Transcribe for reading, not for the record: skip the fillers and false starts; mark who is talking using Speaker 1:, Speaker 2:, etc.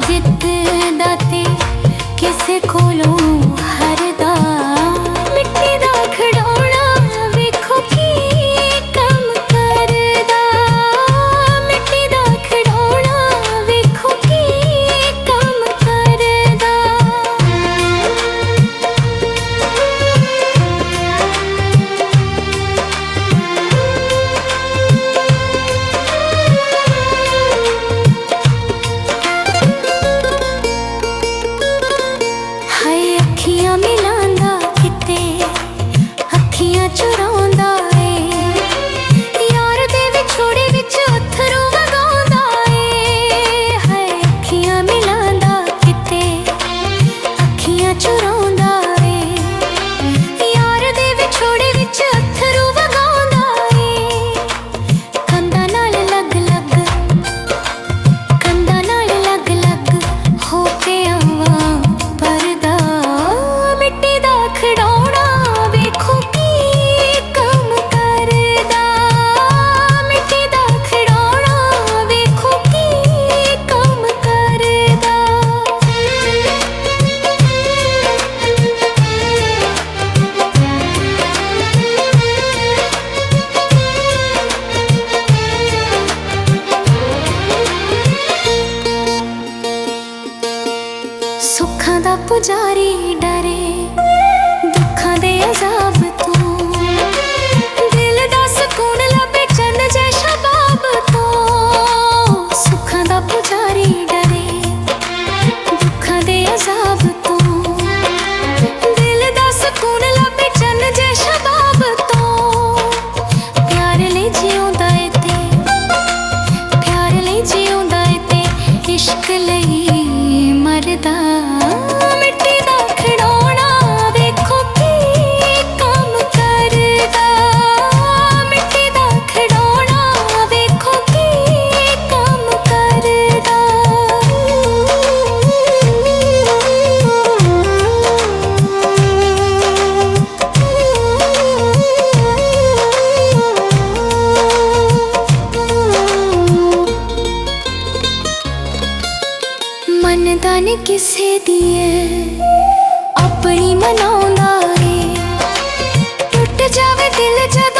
Speaker 1: जितदा ते किसे कोलों हारदा। मिट्टी दा खड़ौना वेखो की कम करदा। मिट्टी दा खड़ौना वेखो की कम करदा। अखियां मिलांदा किते अखियां चुरांदा ए यार दे विछोड़े विच अथरू वगांदा ए। हाय अखियां मिलांदा किते अखियां चुरांदा ए यार दे विछोड़े विच अथरू वगांदा ए। कंधां नाल लग लग कंधां नाल लग लग हो के आवां परदा। मिट्टी दा खड़ौना वेखो की कम करदा। मिट्टी दा खड़ौना वेखो की कम करदा। सुखां दा पुजारी डरे दुखां दे अजाब तो। दिल दा सुकून लभे चन्न जै शबाब तो। सुखां दा पुजारी डरे दुखां दे अजाब तो। दिल दा सुकून लभे चन्न जै शबाब तो। प्यार ले जिउंदा ए ते प्यार ले जिउंदा ए ते इश्क लई मरदा। मिट्टी दा खड़ौना वेखो की कम करदा। मिट्टी दा खड़ौना वेखो की कम करदा। मनदा ने किसे दिए अपनी मनाउंदा ए। टुट जावे दिल जदों